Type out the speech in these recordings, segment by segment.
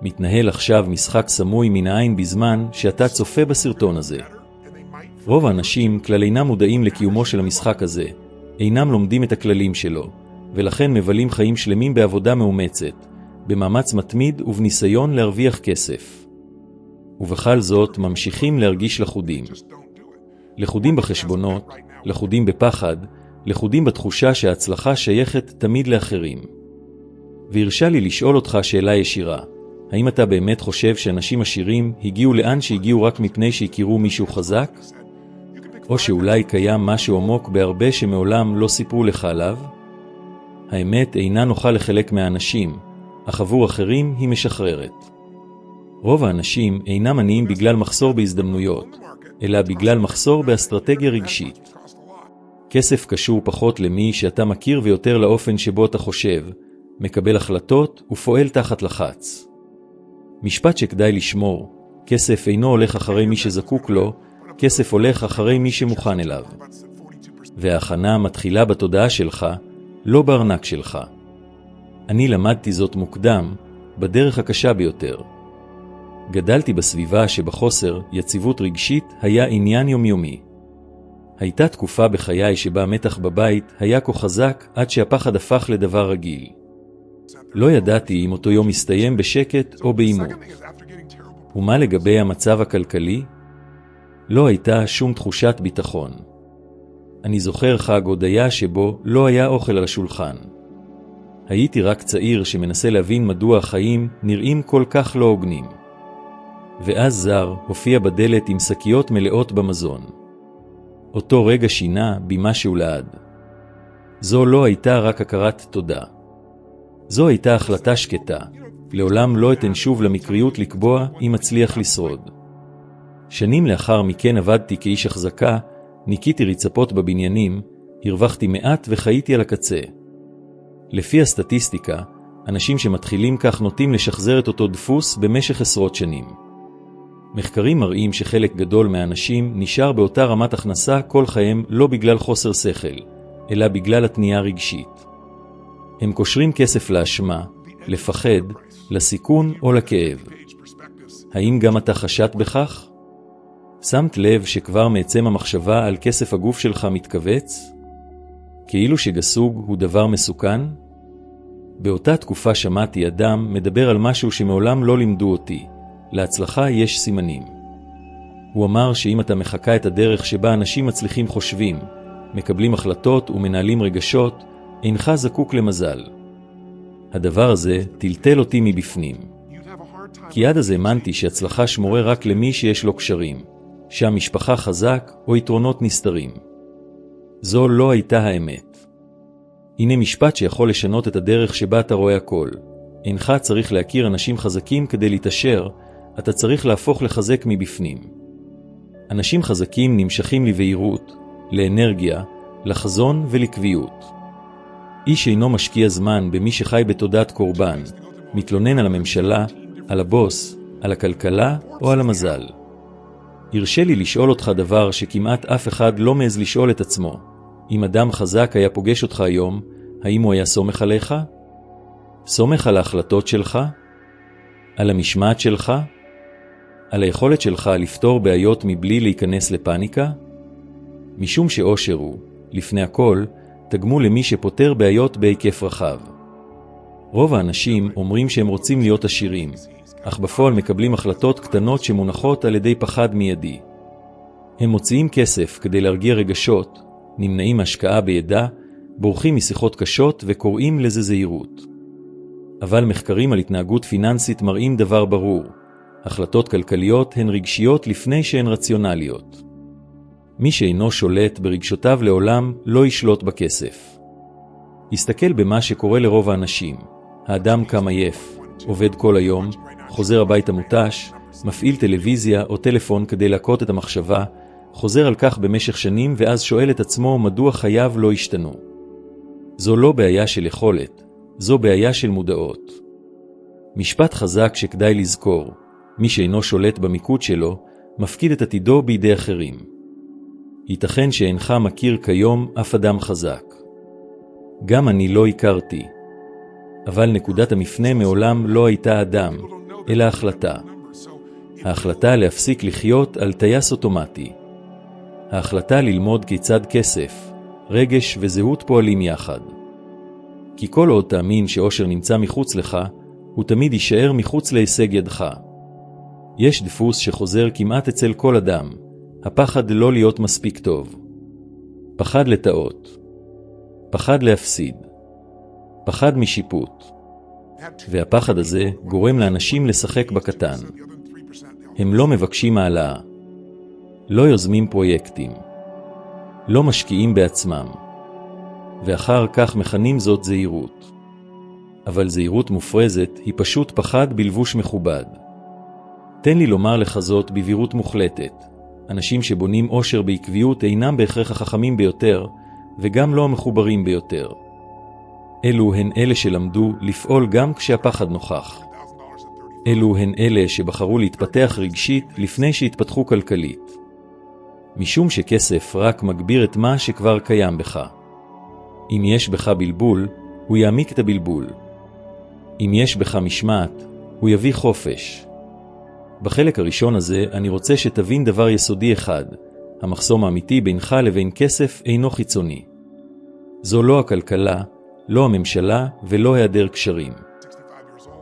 מתנהל עכשיו משחק סמוי מן העין בזמן שאתה צופה בסרטון הזה. רוב האנשים כלל אינם מודעים לקיומו של המשחק הזה, אינם לומדים את הכללים שלו, ולכן מבלים חיים שלמים בעבודה מאומצת, במאמץ מתמיד ובניסיון להרוויח כסף. ובכל זאת ממשיכים להרגיש לחודים. לחודים בחשבונות, לחודים בפחד, לחודים בתחושה שההצלחה שייכת תמיד לאחרים. והרשה לי לשאול אותך שאלה ישירה. האם אתה באמת חושב שאנשים עשירים הגיעו לאן שהגיעו רק מפני שהכירו מישהו חזק? או שאולי קיים משהו עמוק בהרבה שמעולם לא סיפרו לך עליו? האמת אינה נוחה לחלק מהאנשים, אך עבור אחרים היא משחררת. רוב האנשים אינם עניים בגלל מחסור בהזדמנויות, אלא בגלל מחסור באסטרטגיה רגשית. כסף קשור פחות למי שאתה מכיר ויותר לאופן שבו אתה חושב, מקבל החלטות ופועל תחת לחץ. משפט שכדאי לשמור, כסף אינו הולך אחרי מי שזקוק לו, כסף הולך אחרי מי שמוכן אליו. וההכנה מתחילה בתודעה שלך, לא בארנק שלך. אני למדתי זאת מוקדם, בדרך הקשה ביותר. גדלתי בסביבה שבחוסר יציבות רגשית היה עניין יומיומי. הייתה תקופה בחיי שבה המתח בבית היה כה חזק עד שהפחד הפך לדבר רגיל. לא ידעתי אם אותו יום מסתיים בשקט או בעימות. ומה לגבי המצב הכלכלי? לא הייתה שום תחושת ביטחון. אני זוכר חג הודיה שבו לא היה אוכל על השולחן. הייתי רק צעיר שמנסה להבין מדוע החיים נראים כל כך לא הוגנים. ואז זר הופיע בדלת עם שקיות מלאות במזון. אותו רגע שינה בי משהו לעד. זו לא הייתה רק הכרת תודה. זו הייתה החלטה שקטה. לעולם לא אתן שוב למקריות לקבוע אם אצליח לשרוד. שנים לאחר מכן עבדתי כאיש החזקה, ניקיתי רצפות בבניינים, הרווחתי מעט וחייתי על הקצה. לפי הסטטיסטיקה, אנשים שמתחילים כך נוטים לשחזר את אותו דפוס במשך עשרות שנים. מחקרים מראים שחלק גדול מהאנשים נשאר באותה רמת הכנסה כל חיים לא בגלל חוסר שכל, אלא בגלל התניעה רגשית. הם קושרים כסף לאשמה, לפחד, לסיכון או לכאב. האם גם אתה חשת בכך? שמת לב שכבר מעצם המחשבה על כסף הגוף שלך מתכווץ? כאילו שגסוג הוא דבר מסוכן? באותה תקופה שמעתי אדם מדבר על משהו שמעולם לא לימדו אותי. להצלחה יש סימנים. הוא אמר שאם אתה מחכה את הדרך שבה אנשים מצליחים חושבים, מקבלים החלטות ומנהלים רגשות, אינך זקוק למזל. הדבר הזה טלטל אותי מבפנים. כי עד אז האמנתי שהצלחה שמורה רק למי שיש לו קשרים, שהמשפחה חזק או יתרונות נסתרים. זו לא הייתה האמת. הנה משפט שיכול לשנות את הדרך שבה אתה רואה הכל. אינך צריך להכיר אנשים חזקים כדי להתעשר, אתה צריך להפוך לחזק מבפנים. אנשים חזקים נמשכים לבהירות, לאנרגיה, לחזון ולקביעות. איש אינו משקיע זמן במי שחי בתודעת קורבן, מתלונן על הממשלה, על הבוס, על הכלכלה או על המזל. הרשה לי לשאול אותך דבר שכמעט אף אחד לא מעז לשאול את עצמו. אם אדם חזק היה פוגש אותך היום, האם הוא היה סומך עליך? סומך על ההחלטות שלך? על המשמעת שלך? על היכולת שלך לפתור בעיות מבלי להיכנס לפאניקה? משום שאושר הוא, לפני הכל, תגמול למי שפותר בעיות בהיקף רחב. רוב האנשים אומרים שהם רוצים להיות עשירים, אך בפועל מקבלים החלטות קטנות שמונחות על ידי פחד מיידי. הם מוציאים כסף כדי להרגיע רגשות, נמנעים השקעה בידע, בורחים משיחות קשות וקוראים לזה זהירות. אבל מחקרים על התנהגות פיננסית מראים דבר ברור. החלטות כלכליות הן רגשיות לפני שהן רציונליות. מי שאינו שולט ברגשותיו לעולם לא ישלוט בכסף. הסתכל במה שקורה לרוב האנשים. האדם קם עייף, עובד כל היום, חוזר הביתה מותש, מפעיל טלוויזיה או טלפון כדי להכות את המחשבה, חוזר על כך במשך שנים ואז שואל את עצמו מדוע חייו לא השתנו. זו לא בעיה של יכולת, זו בעיה של מודעות. משפט חזק שכדאי לזכור, מי שאינו שולט במיקוד שלו, מפקיד את עתידו בידי אחרים. ייתכן שאינך מכיר כיום אף אדם חזק. גם אני לא הכרתי. אבל נקודת המפנה מעולם לא הייתה אדם, אלא החלטה. ההחלטה להפסיק לחיות על טייס אוטומטי. ההחלטה ללמוד כיצד כסף, רגש וזהות פועלים יחד. כי כל עוד תאמין שאושר נמצא מחוץ לך, הוא תמיד יישאר מחוץ להישג ידך. יש דפוס שחוזר כמעט אצל כל אדם, הפחד לא להיות מספיק טוב. פחד לטעות. פחד להפסיד. פחד משיפוט. והפחד הזה גורם לאנשים לשחק בקטן. הם לא מבקשים העלאה. לא יוזמים פרויקטים. לא משקיעים בעצמם. ואחר כך מכנים זאת זהירות. אבל זהירות מופרזת היא פשוט פחד בלבוש מכובד. תן לי לומר לך זאת בבירות מוחלטת. אנשים שבונים אושר בעקביות אינם בהכרח החכמים ביותר, וגם לא המחוברים ביותר. אלו הן אלה שלמדו לפעול גם כשהפחד נוכח. אלו הן אלה שבחרו להתפתח רגשית לפני שהתפתחו כלכלית. משום שכסף רק מגביר את מה שכבר קיים בך. אם יש בך בלבול, הוא יעמיק את הבלבול. אם יש בך משמעת, הוא יביא חופש. בחלק הראשון הזה אני רוצה שתבין דבר יסודי אחד. המחסום האמיתי בינך לבין כסף אינו חיצוני. זו לא הכלכלה, לא הממשלה ולא היעדר קשרים.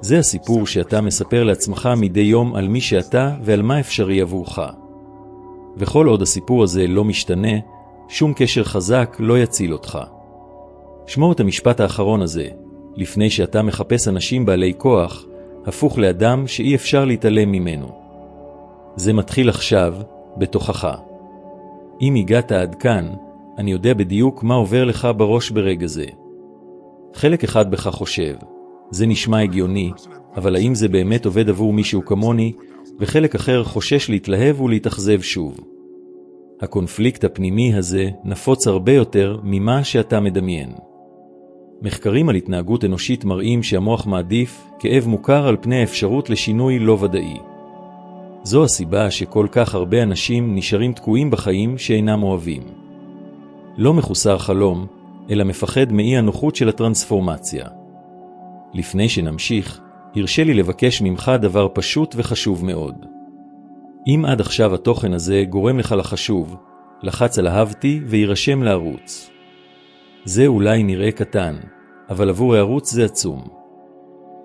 זה הסיפור שאתה מספר לעצמך מדי יום על מי שאתה ועל מה אפשרי עבורך. וכל עוד הסיפור הזה לא משתנה, שום קשר חזק לא יציל אותך. שמור את המשפט האחרון הזה, לפני שאתה מחפש אנשים בעלי כוח, הפוך לאדם שאי אפשר להתעלם ממנו. זה מתחיל עכשיו, בתוכך. אם הגעת עד כאן, אני יודע בדיוק מה עובר לך בראש ברגע זה. חלק אחד בך חושב, זה נשמע הגיוני, אבל האם זה באמת עובד עבור מישהו כמוני, וחלק אחר חושש להתלהב ולהתאכזב שוב. הקונפליקט הפנימי הזה נפוץ הרבה יותר ממה שאתה מדמיין. מחקרים על התנהגות אנושית מראים שהמוח מעדיף כאב מוכר על פני האפשרות לשינוי לא ודאי. זו הסיבה שכל כך הרבה אנשים נשארים תקועים בחיים שאינם אוהבים. לא מחוסר חלום, אלא מפחד מאי הנוחות של הטרנספורמציה. לפני שנמשיך, הרשה לי לבקש ממך דבר פשוט וחשוב מאוד. אם עד עכשיו התוכן הזה גורם לך לחשוב, לחץ על אהבתי וירשם לערוץ. זה אולי נראה קטן, אבל עבור הערוץ זה עצום.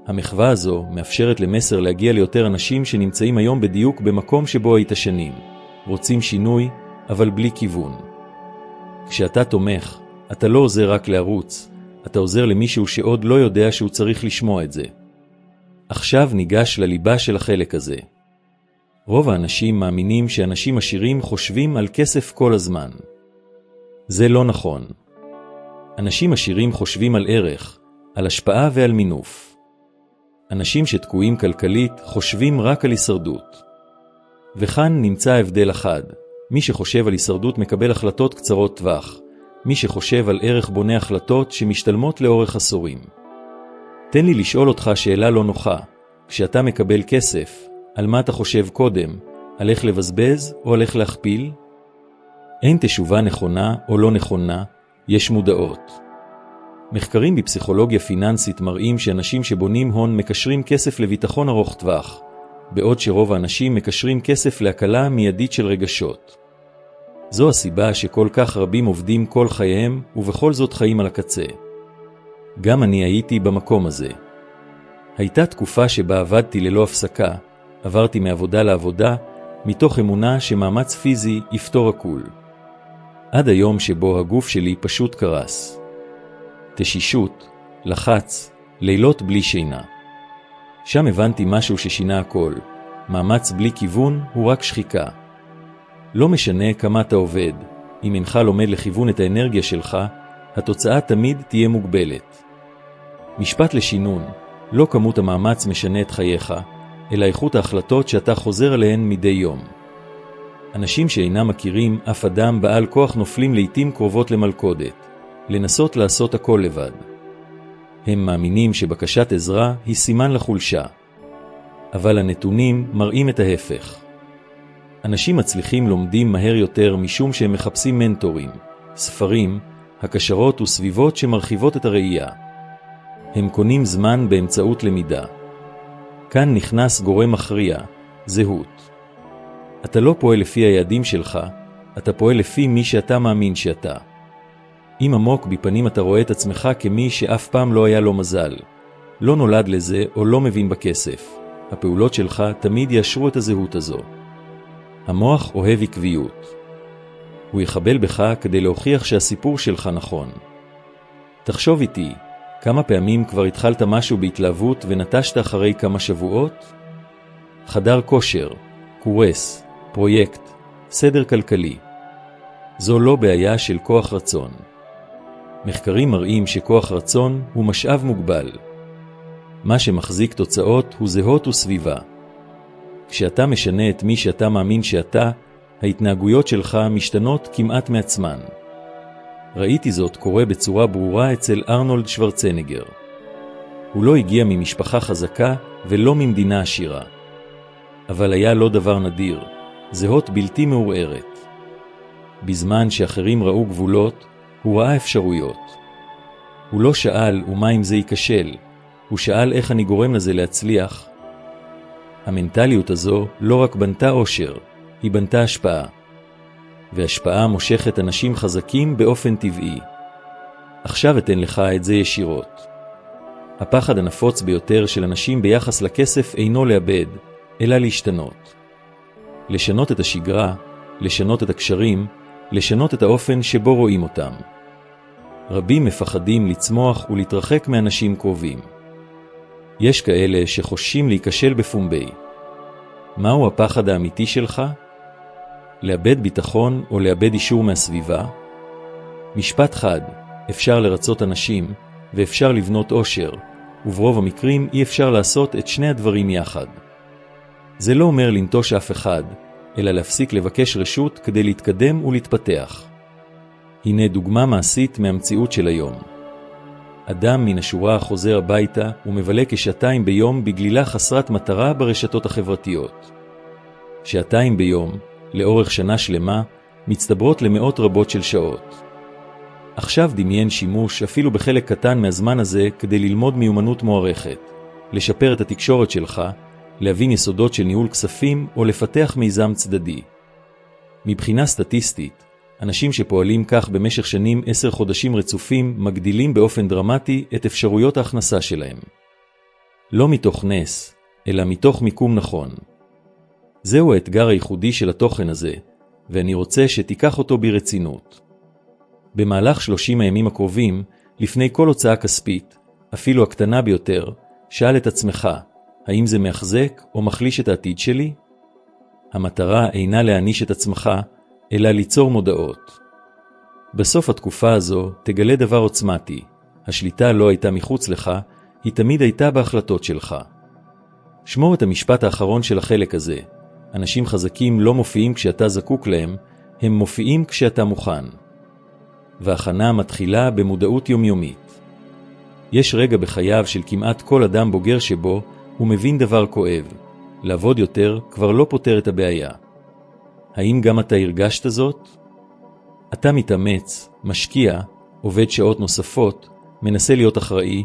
המחווה הזו מאפשרת למסר להגיע ליותר אנשים שנמצאים היום בדיוק במקום שבו היית שנים. רוצים שינוי, אבל בלי כיוון. כשאתה תומך, אתה לא עוזר רק לערוץ, אתה עוזר למישהו שעוד לא יודע שהוא צריך לשמוע את זה. עכשיו ניגש לליבה של החלק הזה. רוב האנשים מאמינים שאנשים עשירים חושבים על כסף כל הזמן. זה לא נכון. אנשים עשירים חושבים על ערך, על השפעה ועל מינוף. אנשים שתקועים כלכלית חושבים רק על הישרדות. וכאן נמצא הבדל אחד. מי שחושב על הישרדות מקבל החלטות קצרות טווח. מי שחושב על ערך בונה החלטות שמשתלמות לאורך עשורים. תן לי לשאול אותך שאלה לא נוחה. כשאתה מקבל כסף, על מה אתה חושב קודם? על איך לבזבז או על איך להכפיל? אין תשובה נכונה או לא נכונה, יש מודעות. מחקרים בפסיכולוגיה פיננסית מראים שאנשים שבונים הון מקשרים כסף לביטחון ארוך טווח, בעוד שרוב האנשים מקשרים כסף להקלה מיידית של רגשות. זו הסיבה שכל כך רבים עובדים כל חייהם ובכל זאת חיים על הקצה. גם אני הייתי במקום הזה. הייתה תקופה שבה עבדתי ללא הפסקה, עברתי מעבודה לעבודה, מתוך אמונה שמאמץ פיזי יפתור הכול. עד היום שבו הגוף שלי פשוט קרס. תשישות, לחץ, לילות בלי שינה. שם הבנתי משהו ששינה הכל. מאמץ בלי כיוון הוא רק שחיקה. לא משנה כמה אתה עובד, אם אינך לומד לכיוון את האנרגיה שלך, התוצאה תמיד תהיה מוגבלת. משפט לשינון, לא כמות המאמץ משנה את חייך, אלא איכות ההחלטות שאתה חוזר עליהן מדי יום. אנשים שאינם מכירים אף אדם בעל כוח נופלים לעתים קרובות למלכודת, לנסות לעשות הכל לבד. הם מאמינים שבקשת עזרה היא סימן לחולשה. אבל הנתונים מראים את ההפך. אנשים מצליחים לומדים מהר יותר משום שהם מחפשים מנטורים, ספרים, הקשרות וסביבות שמרחיבות את הראייה. הם קונים זמן באמצעות למידה. כאן נכנס גורם מכריע, זהות. אתה לא פועל לפי היעדים שלך, אתה פועל לפי מי שאתה מאמין שאתה. אם עמוק בפנים אתה רואה את עצמך כמי שאף פעם לא היה לו מזל, לא נולד לזה או לא מבין בכסף, הפעולות שלך תמיד יאשרו את הזהות הזו. המוח אוהב עקביות. הוא יחבל בך כדי להוכיח שהסיפור שלך נכון. תחשוב איתי, כמה פעמים כבר התחלת משהו בהתלהבות ונטשת אחרי כמה שבועות? חדר כושר, קורס, פרויקט, סדר כלכלי. זו לא בעיה של כוח רצון. מחקרים מראים שכוח רצון הוא משאב מוגבל. מה שמחזיק תוצאות הוא זהות וסביבה. כשאתה משנה את מי שאתה מאמין שאתה, ההתנהגויות שלך משתנות כמעט מעצמן. ראיתי זאת קורה בצורה ברורה אצל ארנולד שוורצנגר. הוא לא הגיע ממשפחה חזקה ולא ממדינה עשירה. אבל היה לו דבר נדיר, זהות בלתי מעורערת. בזמן שאחרים ראו גבולות, הוא ראה אפשרויות. הוא לא שאל ומה אם זה ייכשל, הוא שאל איך אני גורם לזה להצליח. המנטליות הזו לא רק בנתה עושר, היא בנתה השפעה. והשפעה מושכת אנשים חזקים באופן טבעי. עכשיו אתן לך את זה ישירות. הפחד הנפוץ ביותר של אנשים ביחס לכסף אינו לאבד, אלא להשתנות. לשנות את השגרה, לשנות את הקשרים, לשנות את האופן שבו רואים אותם. רבים מפחדים לצמוח ולהתרחק מאנשים קרובים. יש כאלה שחוששים להיכשל בפומבי. מהו הפחד האמיתי שלך? לאבד ביטחון או לאבד אישור מהסביבה? משפט חד, אפשר לרצות אנשים ואפשר לבנות עושר, וברוב המקרים אי אפשר לעשות את שני הדברים יחד. זה לא אומר לנטוש אף אחד, אלא להפסיק לבקש רשות כדי להתקדם ולהתפתח. הנה דוגמה מעשית מהמציאות של היום. אדם מן השורה חוזר הביתה ומבלה כשעתיים ביום בגלילה חסרת מטרה ברשתות החברתיות. שעתיים ביום, לאורך שנה שלמה, מצטברות למאות רבות של שעות. עכשיו דמיין שימוש אפילו בחלק קטן מהזמן הזה כדי ללמוד מיומנות מוערכת, לשפר את התקשורת שלך, להבין יסודות של ניהול כספים או לפתח מיזם צדדי. מבחינה סטטיסטית, אנשים שפועלים כך במשך שנים 10 חודשים רצופים מגדילים באופן דרמטי את אפשרויות ההכנסה שלהם. לא מתוך נס, אלא מתוך מיקום נכון. זהו האתגר הייחודי של התוכן הזה, ואני רוצה שתיקח אותו ברצינות. במהלך 30 הימים הקרובים, לפני כל הוצאה כספית, אפילו הקטנה ביותר, שאל את עצמך, האם זה מחזק או מחליש את העתיד שלי? המטרה אינה להעניש את עצמך, אלא ליצור מודעות. בסוף התקופה הזו תגלה דבר עוצמתי. השליטה לא הייתה מחוץ לך, היא תמיד הייתה בהחלטות שלך. שמור את המשפט האחרון של החלק הזה. אנשים חזקים לא מופיעים כשאתה זקוק להם, הם מופיעים כשאתה מוכן. וההכנה מתחילה במודעות יומיומית. יש רגע בחייו של כמעט כל אדם בוגר שבו הוא מבין דבר כואב. לעבוד יותר כבר לא פותר את הבעיה. האם גם אתה הרגשת זאת? אתה מתאמץ, משקיע, עובד שעות נוספות, מנסה להיות אחראי,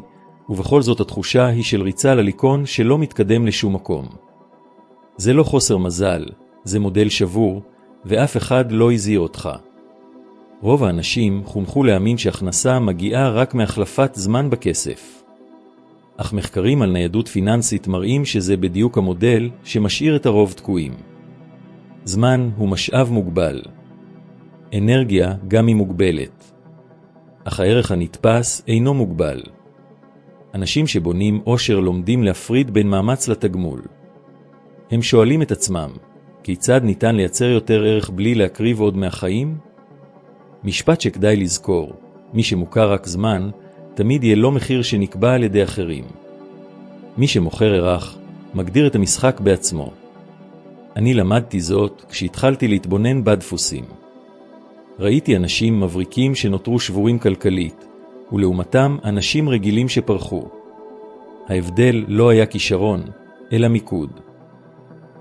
ובכל זאת התחושה היא של ריצה לליקון שלא מתקדם לשום מקום. זה לא חוסר מזל, זה מודל שבור, ואף אחד לא הזהיר אותך. רוב האנשים חונכו להאמין שהכנסה מגיעה רק מהחלפת זמן בכסף. אך מחקרים על ניידות פיננסית מראים שזה בדיוק המודל שמשאיר את הרוב תקועים. זמן הוא משאב מוגבל. אנרגיה גם היא מוגבלת. אך הערך הנתפס אינו מוגבל. אנשים שבונים עושר לומדים להפריד בין מאמץ לתגמול. הם שואלים את עצמם, כיצד ניתן לייצר יותר ערך בלי להקריב עוד מהחיים? משפט שכדאי לזכור, מי שמוכר רק זמן, תמיד יהיה לא מחיר שנקבע על ידי אחרים. מי שמוכר ערך, מגדיר את המשחק בעצמו. אני למדתי זאת כשהתחלתי להתבונן בדפוסים. ראיתי אנשים מבריקים שנותרו שבורים כלכלית, ולעומתם אנשים רגילים שפרחו. ההבדל לא היה כישרון, אלא מיקוד.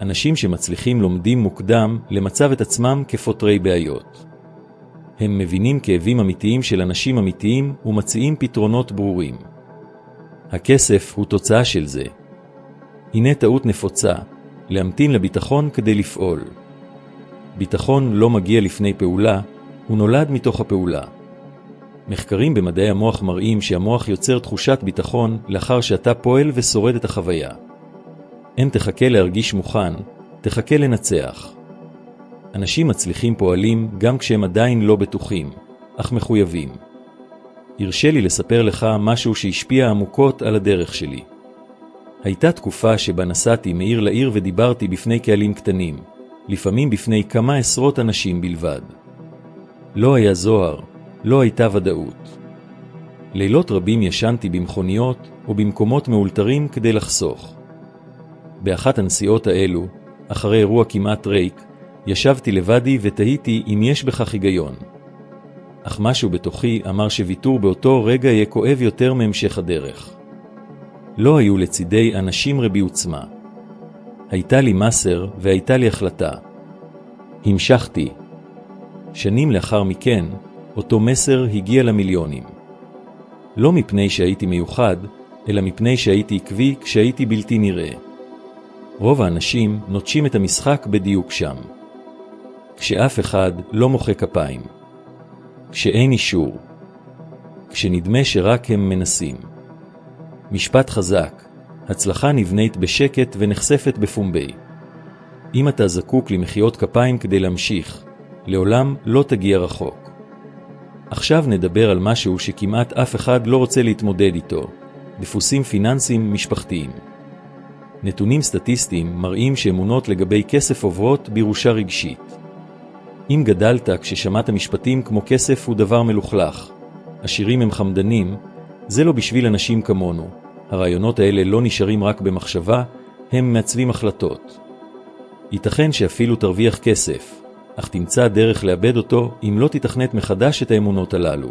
אנשים שמצליחים לומדים מוקדם למצב את עצמם כפותרי בעיות. הם מבינים כאבים אמיתיים של אנשים אמיתיים ומציעים פתרונות ברורים. הכסף הוא תוצאה של זה. הנה טעות נפוצה, להמתין לביטחון כדי לפעול. ביטחון לא מגיע לפני פעולה, הוא נולד מתוך הפעולה. מחקרים במדעי המוח מראים שהמוח יוצר תחושת ביטחון לאחר שאתה פועל ושורד את החוויה. אין תחכה להרגיש מוכן, תחכה לנצח. אנשים מצליחים פועלים גם כשהם עדיין לא בטוחים, אך מחויבים. הרשה לי לספר לך משהו שהשפיע עמוקות על הדרך שלי. הייתה תקופה שבה נסעתי מעיר לעיר ודיברתי בפני קהלים קטנים, לפעמים בפני כמה עשרות אנשים בלבד. לא היה זוהר, לא הייתה ודאות. לילות רבים ישנתי במכוניות או במקומות מאולתרים כדי לחסוך. באחת הנסיעות האלו, אחרי אירוע כמעט ריק, ישבתי לבדי ותהיתי אם יש בכך היגיון. אך משהו בתוכי אמר שוויתור באותו רגע יהיה כואב יותר מהמשך הדרך. לא היו לצידי אנשים רבי עוצמה. הייתה לי מסר והייתה לי החלטה. המשכתי. שנים לאחר מכן, אותו מסר הגיע למיליונים. לא מפני שהייתי מיוחד, אלא מפני שהייתי עקבי כשהייתי בלתי נראה. רוב האנשים נוטשים את המשחק בדיוק שם. כשאף אחד לא מוחא כפיים. כשאין אישור. כשנדמה שרק הם מנסים. משפט חזק, הצלחה נבנית בשקט ונחשפת בפומבי. אם אתה זקוק למחיאות כפיים כדי להמשיך, לעולם לא תגיע רחוק. עכשיו נדבר על משהו שכמעט אף אחד לא רוצה להתמודד איתו, דפוסים פיננסיים משפחתיים. נתונים סטטיסטיים מראים שאמונות לגבי כסף עוברות בירושה רגשית. אם גדלת כששמעת משפטים כמו כסף הוא דבר מלוכלך, עשירים הם חמדנים, זה לא בשביל אנשים כמונו. הרעיונות האלה לא נשארים רק במחשבה, הם מעצבים החלטות. ייתכן שאפילו תרוויח כסף, אך תמצא דרך לאבד אותו אם לא תתכנת מחדש את האמונות הללו.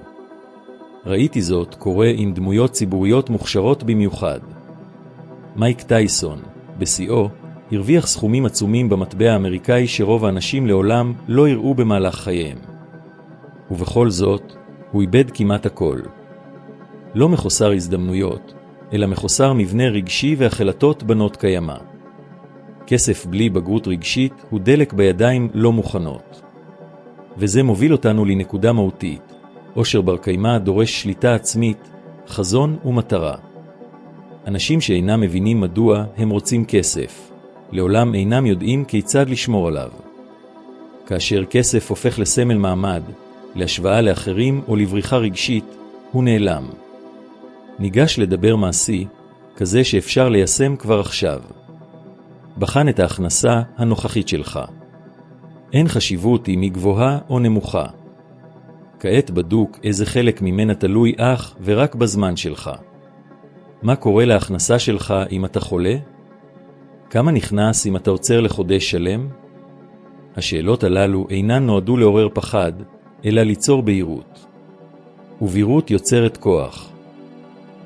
ראיתי זאת קורה עם דמויות ציבוריות מוכשרות במיוחד. מייק טייסון, בשיאו, הרוויח סכומים עצומים במטבע האמריקאי שרוב האנשים לעולם לא יראו במהלך חייהם. ובכל זאת, הוא איבד כמעט הכל. לא מחוסר הזדמנויות, אלא מחוסר מבנה רגשי והחלטות בנות קיימה. כסף בלי בגרות רגשית הוא דלק בידיים לא מוכנות. וזה מוביל אותנו לנקודה מהותית. עושר בר קיימא דורש שליטה עצמית, חזון ומטרה. אנשים שאינם מבינים מדוע הם רוצים כסף, לעולם אינם יודעים כיצד לשמור עליו. כאשר כסף הופך לסמל מעמד, להשוואה לאחרים או לבריחה רגשית, הוא נעלם. ניגש לדבר מעשי, כזה שאפשר ליישם כבר עכשיו. בחן את ההכנסה הנוכחית שלך. אין חשיבות אם היא גבוהה או נמוכה. כעת בדוק איזה חלק ממנה תלוי אך ורק בזמן שלך. מה קורה להכנסה שלך אם אתה חולה? כמה נכנס אם אתה עוצר לחודש שלם? השאלות הללו אינן נועדו לעורר פחד, אלא ליצור בהירות. ובהירות יוצרת כוח.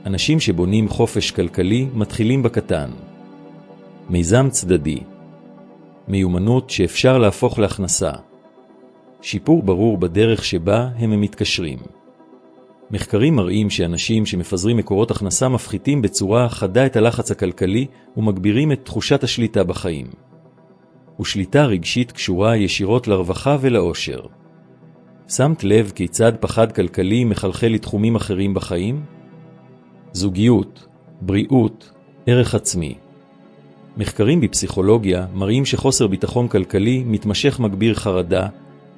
אנשים שבונים חופש כלכלי מתחילים בקטן. מיזם צדדי. מיומנות שאפשר להפוך להכנסה. שיפור ברור בדרך שבה הם מתקשרים. מחקרים מראים שאנשים שמפזרים מקורות הכנסה מפחיתים בצורה חדה את הלחץ הכלכלי ומגבירים את תחושת השליטה בחיים. ושליטה רגשית קשורה ישירות לרווחה ולאושר. שמת לב כיצד פחד כלכלי מחלחל לתחומים אחרים בחיים? זוגיות, בריאות, ערך עצמי. מחקרים בפסיכולוגיה מראים שחוסר ביטחון כלכלי מתמשך מגביר חרדה,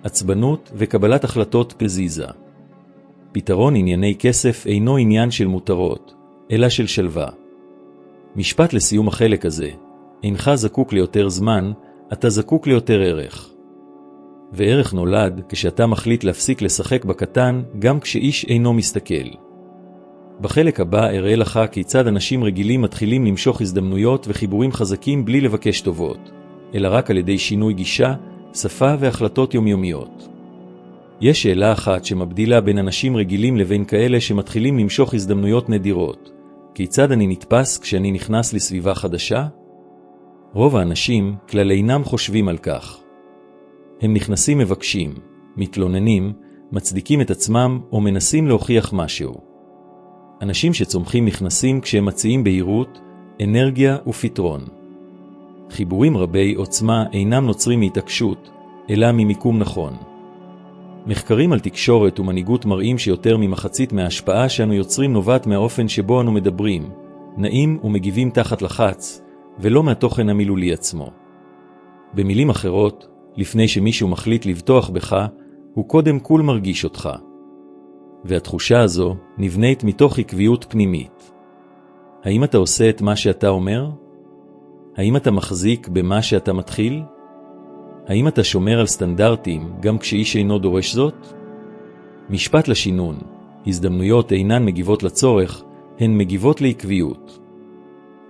עצבנות וקבלת החלטות פזיזה. פתרון ענייני כסף אינו עניין של מותרות, אלא של שלווה. משפט לסיום החלק הזה, אינך זקוק ליותר זמן, אתה זקוק ליותר ערך. וערך נולד כשאתה מחליט להפסיק לשחק בקטן גם כשאיש אינו מסתכל. בחלק הבא אראה לך כיצד אנשים רגילים מתחילים למשוך הזדמנויות וחיבורים חזקים בלי לבקש טובות, אלא רק על ידי שינוי גישה, שפה והחלטות יומיומיות. יש שאלה אחת שמבדילה בין אנשים רגילים לבין כאלה שמתחילים למשוך הזדמנויות נדירות. כיצד אני נתפס כשאני נכנס לסביבה חדשה? רוב האנשים כלל אינם חושבים על כך. הם נכנסים מבקשים, מתלוננים, מצדיקים את עצמם או מנסים להוכיח משהו. אנשים שצומחים נכנסים כשהם מציעים בהירות, אנרגיה ופתרון. חיבורים רבי עוצמה אינם נוצרים מהתעקשות, אלא ממיקום נכון. מחקרים על תקשורת ומנהיגות מראים שיותר ממחצית מההשפעה שאנו יוצרים נובעת מהאופן שבו אנו מדברים, נעים ומגיבים תחת לחץ, ולא מהתוכן המילולי עצמו. במילים אחרות, לפני שמישהו מחליט לבטוח בך, הוא קודם כל מרגיש אותך. והתחושה הזו נבנית מתוך עקביות פנימית. האם אתה עושה את מה שאתה אומר? האם אתה מחזיק במה שאתה מתחיל? האם אתה שומר על סטנדרטים גם כשאיש אינו דורש זאת? משפט לשינון, הזדמנויות אינן מגיבות לצורך, הן מגיבות לעקביות.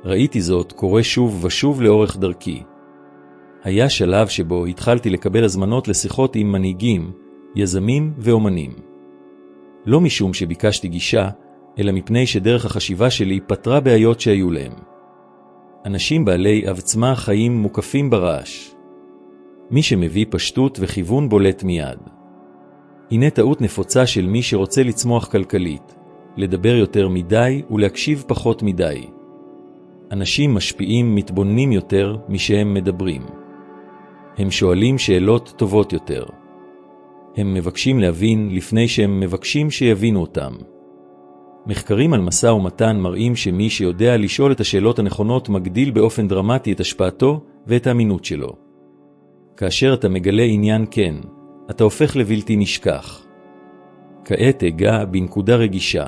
ראיתי זאת קורה שוב ושוב לאורך דרכי. היה שלב שבו התחלתי לקבל הזמנות לשיחות עם מנהיגים, יזמים ואומנים. לא משום שביקשתי גישה, אלא מפני שדרך החשיבה שלי פתרה בעיות שהיו להם. אנשים בעלי עוצמה חיים מוקפים ברעש. מי שמביא פשטות וכיוון בולט מיד. הנה טעות נפוצה של מי שרוצה לצמוח כלכלית, לדבר יותר מדי ולהקשיב פחות מדי. אנשים משפיעים מתבוננים יותר משהם מדברים. הם שואלים שאלות טובות יותר. הם מבקשים להבין לפני שהם מבקשים שיבינו אותם. מחקרים על משא ומתן מראים שמי שיודע לשאול את השאלות הנכונות מגדיל באופן דרמטי את השפעתו ואת האמינות שלו. כאשר אתה מגלה עניין כן, אתה הופך לבלתי נשכח. כעת אגע בנקודה רגישה.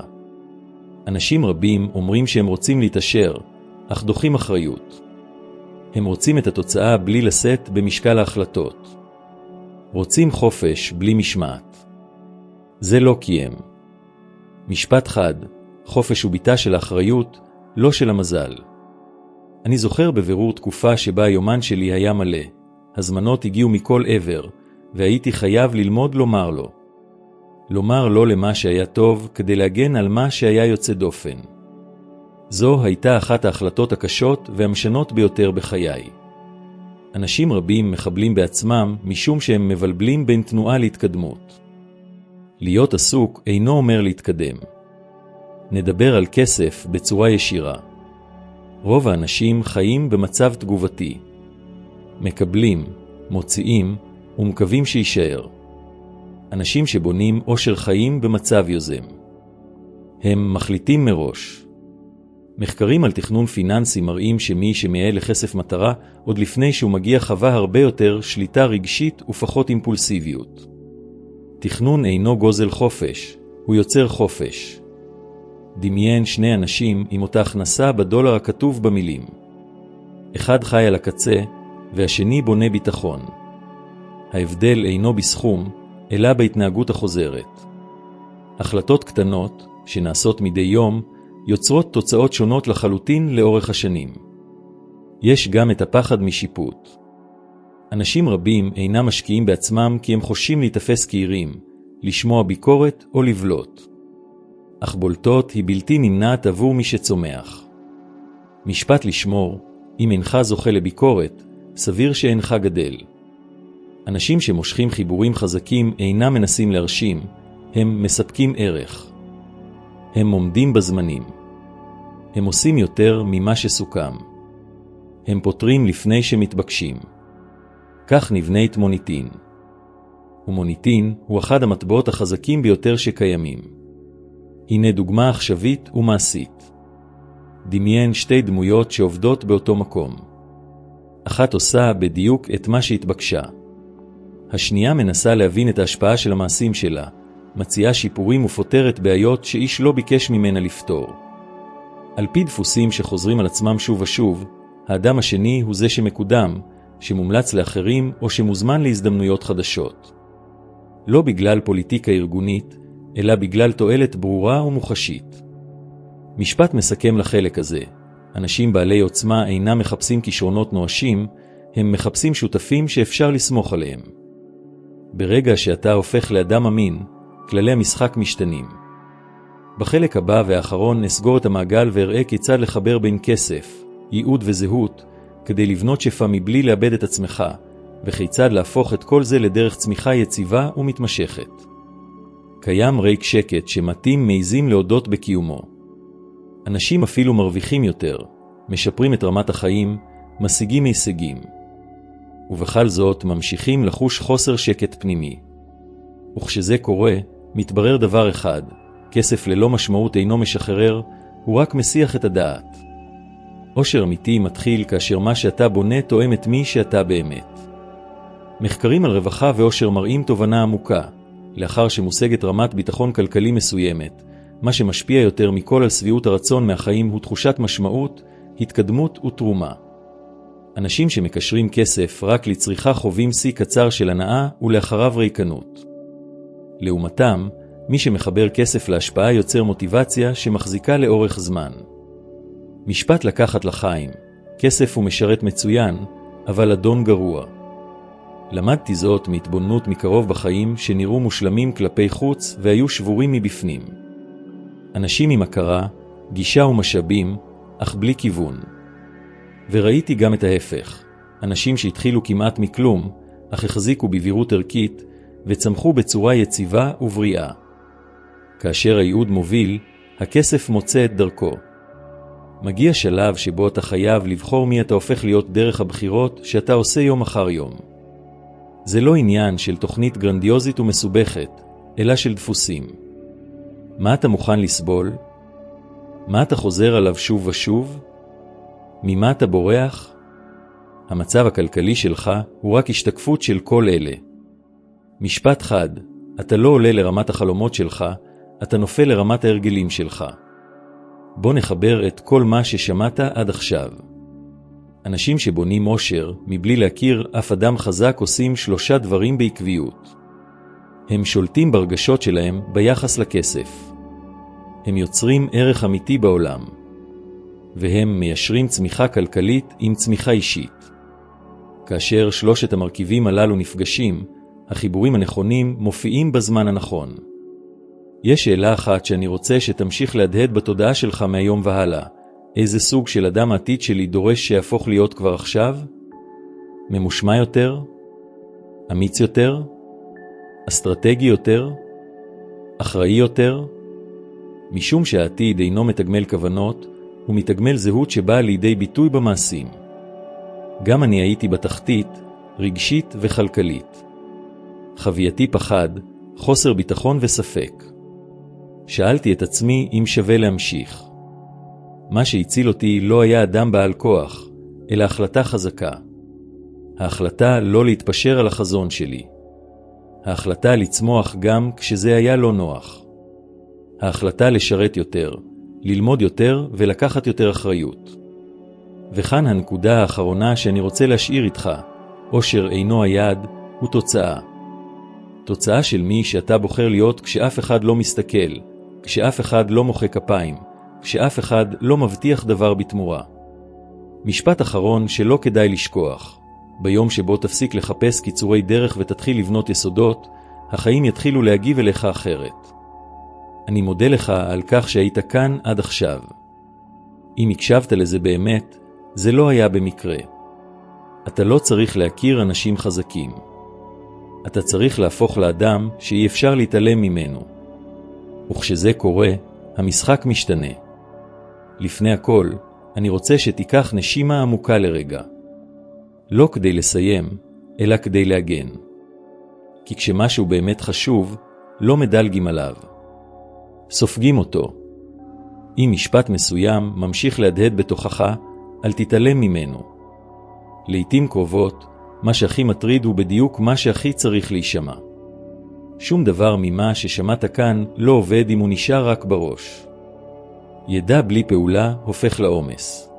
אנשים רבים אומרים שהם רוצים להתעשר, אך דוחים אחריות. הם רוצים את התוצאה בלי לשאת במשקל ההחלטות. רוצים חופש בלי משמעת. זה לא קיים. משפט חד, חופש הוא ביטה של האחריות, לא של המזל. אני זוכר בבירור תקופה שבה היומן שלי היה מלא. הזמנות הגיעו מכל עבר, והייתי חייב ללמוד לומר לו. לומר לא למה שהיה טוב כדי להגן על מה שהיה יוצא דופן. זו הייתה אחת ההחלטות הקשות והמשנות ביותר בחיי. אנשים רבים מחבלים בעצמם משום שהם מבלבלים בין תנועה להתקדמות. להיות עסוק אינו אומר להתקדם. נדבר על כסף בצורה ישירה. רוב האנשים חיים במצב תגובתי. מקבלים, מוציאים ומקווים שישאר. אנשים שבונים עושר חיים במצב יוזם. הם מחליטים מראש. מחקרים על תכנון פיננסי מראים שמי שמייעל לכסף מטרה, עוד לפני שהוא מגיע חווה הרבה יותר שליטה רגשית ופחות אימפולסיביות. תכנון אינו גוזל חופש, הוא יוצר חופש. דמיין שני אנשים עם אותה הכנסה בדולר הכתוב במילים. אחד חי על הקצה, והשני בונה ביטחון. ההבדל אינו בסכום, אלא בהתנהגות החוזרת. החלטות קטנות, שנעשות מדי יום, יוצרות תוצאות שונות לחלוטין לאורך השנים. יש גם את הפחד משיפוט. אנשים רבים אינם משקיעים בעצמם כי הם חוששים להתאפס כעירים, לשמוע ביקורת או לבלוט. אך בולטות היא בלתי נמנעת עבור מי שצומח. משפט לשמור, אם אינך זוכה לביקורת, סביר שאינך גדל. אנשים שמושכים חיבורים חזקים אינם מנסים להרשים, הם מספקים ערך. הם עומדים בזמנים. הם עושים יותר ממה שסוכם. הם פותרים לפני שמתבקשים. כך נבנית מוניטין. ומוניטין הוא אחד המטבעות החזקים ביותר שקיימים. הנה דוגמה עכשווית ומעשית. דמיין שתי דמויות שעובדות באותו מקום. אחת עושה בדיוק את מה שהתבקשה. השנייה מנסה להבין את ההשפעה של המעשים שלה, מציעה שיפורים ופותרת בעיות שאיש לא ביקש ממנה לפתור. על פי דפוסים שחוזרים על עצמם שוב ושוב, האדם השני הוא זה שמקודם, שמומלץ לאחרים או שמוזמן להזדמנויות חדשות. לא בגלל פוליטיקה ארגונית, אלא בגלל תועלת ברורה ומוחשית. משפט מסכם לחלק הזה. אנשים בעלי עוצמה אינם מחפשים כישרונות נואשים, הם מחפשים שותפים שאפשר לסמוך עליהם. ברגע שאתה הופך לאדם אמין, כללי המשחק משתנים. בחלק הבא והאחרון נסגור את המעגל והראה כיצד לחבר בין כסף, ייעוד וזהות, כדי לבנות שפע מבלי לאבד את עצמך, וכיצד להפוך את כל זה לדרך צמיחה יציבה ומתמשכת. קיים ריק שקט שמתאים מעיזים להודות בקיומו. אנשים אפילו מרוויחים יותר, משפרים את רמת החיים, משיגים הישגים. ובכל זאת ממשיכים לחוש חוסר שקט פנימי. וכשזה קורה, מתברר דבר אחד, כסף ללא משמעות אינו משחרר, הוא רק מסיח את הדעת. עושר אמיתי מתחיל כאשר מה שאתה בונה תואם את מי שאתה באמת. מחקרים על רווחה ועושר מראים תובנה עמוקה. לאחר שמושגת רמת ביטחון כלכלי מסוימת, מה שמשפיע יותר מכל על שביעות הרצון מהחיים הוא תחושת משמעות, התקדמות ותרומה. אנשים שמקשרים כסף רק לצריכה חווים שיא קצר של הנאה ולאחריו ריקנות. לעומתם, מי שמחבר כסף להשפעה יוצר מוטיבציה שמחזיקה לאורך זמן. משפט לקחת לחיים, כסף הוא משרת מצוין, אבל אדון גרוע. למדתי זאת מהתבוננות מקרוב בחיים שנראו מושלמים כלפי חוץ והיו שבורים מבפנים. אנשים עם הכרה, גישה ומשאבים, אך בלי כיוון. וראיתי גם את ההפך, אנשים שהתחילו כמעט מכלום, אך החזיקו בבירות ערכית וצמחו בצורה יציבה ובריאה. כאשר הייעוד מוביל, הכסף מוצא את דרכו. מגיע שלב שבו אתה חייב לבחור מי אתה הופך להיות דרך הבחירות שאתה עושה יום אחר יום. זה לא עניין של תוכנית גרנדיוזית ומסובכת, אלא של דפוסים. מה אתה מוכן לסבול? מה אתה חוזר עליו שוב ושוב? ממה אתה בורח? המצב הכלכלי שלך הוא רק השתקפות של כל אלה. משפט חד, אתה לא עולה לרמת החלומות שלך, אתה נופל לרמת ההרגלים שלך. בוא נחבר את כל מה ששמעת עד עכשיו. אנשים שבונים עושר, מבלי להכיר אף אדם חזק, עושים 3 דברים בעקביות. הם שולטים ברגשות שלהם ביחס לכסף. הם יוצרים ערך אמיתי בעולם. והם מיישרים צמיחה כלכלית עם צמיחה אישית. כאשר 3 המרכיבים הללו נפגשים, החיבורים הנכונים מופיעים בזמן הנכון. יש שאלה אחת שאני רוצה שתמשיך להדהד בתודעה שלך מהיום והלאה. איזה סוג של אדם העתיד שלי דורש שיהפוך להיות כבר עכשיו? ממושמע יותר? אמיץ יותר? אסטרטגי יותר? אחראי יותר? משום שהעתיד אינו מתגמל כוונות, הוא מתגמל זהות שבאה לידי ביטוי במעשים. גם אני הייתי בתחתית, רגשית וכלכלית. חווייתי פחד, חוסר ביטחון וספק. שאלתי את עצמי אם שווה להמשיך. מה שהציל אותי לא היה אדם בעל כוח, אלא החלטה חזקה. ההחלטה לא להתפשר על החזון שלי. ההחלטה לצמוח גם כשזה היה לא נוח. ההחלטה לשרת יותר, ללמוד יותר ולקחת יותר אחריות. וכאן הנקודה האחרונה שאני רוצה להשאיר איתך, עושר אינו היעד, הוא תוצאה. תוצאה של מי שאתה בוחר להיות כשאף אחד לא מסתכל, כשאף אחד לא מוחא כפיים, כשאף אחד לא מבטיח דבר בתמורה. משפט אחרון שלא כדאי לשכוח. ביום שבו תפסיק לחפש קיצורי דרך ותתחיל לבנות יסודות, החיים יתחילו להגיב אליך אחרת. אני מודה לך על כך שהיית כאן עד עכשיו. אם הקשבת לזה באמת, זה לא היה במקרה. אתה לא צריך להכיר אנשים חזקים. אתה צריך להפוך לאדם שאי אפשר להתעלם ממנו. וכשזה קורה, המשחק משתנה. לפני הכל, אני רוצה שתיקח נשימה עמוקה לרגע. לא כדי לסיים, אלא כדי להגן. כי כשמשהו באמת חשוב, לא מדלגים עליו. סופגים אותו. אם משפט מסוים ממשיך להדהד בתוכך, אל תתעלם ממנו. לעתים קרובות, מה שהכי מטריד הוא בדיוק מה שהכי צריך להישמע. שום דבר ממה ששמעת כאן לא עובד אם הוא נשאר רק בראש. ידע בלי פעולה הופך לעומס.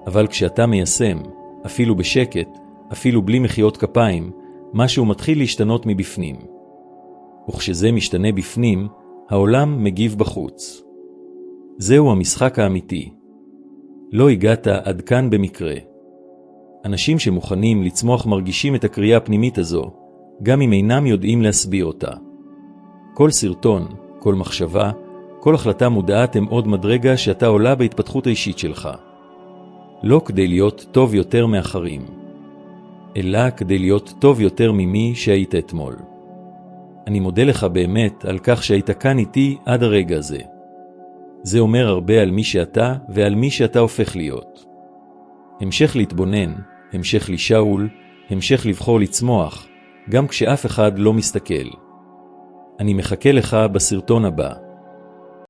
אבל כשאתה מיישם, אפילו בשקט, אפילו בלי מחיאות כפיים, משהו מתחיל להשתנות מבפנים. וכשזה משתנה בפנים, העולם מגיב בחוץ. זהו המשחק האמיתי. לא הגעת עד כאן במקרה. אנשים שמוכנים לצמוח מרגישים את הקריאה הפנימית הזו, גם אם אינם יודעים להסביר אותה. כל סרטון, כל מחשבה, כל החלטה מודעת הם עוד מדרגה שאתה עולה בהתפתחות האישית שלך. לא כדי להיות טוב יותר מאחרים, אלא כדי להיות טוב יותר ממי שהיית אתמול. אני מודה לך באמת על כך שהיית כאן איתי עד הרגע הזה. זה אומר הרבה על מי שאתה ועל מי שאתה הופך להיות. המשך להתבונן, המשך לשאול, המשך לבחור לצמוח, גם כשאף אחד לא מסתכל. אני מחכה לך בסרטון הבא.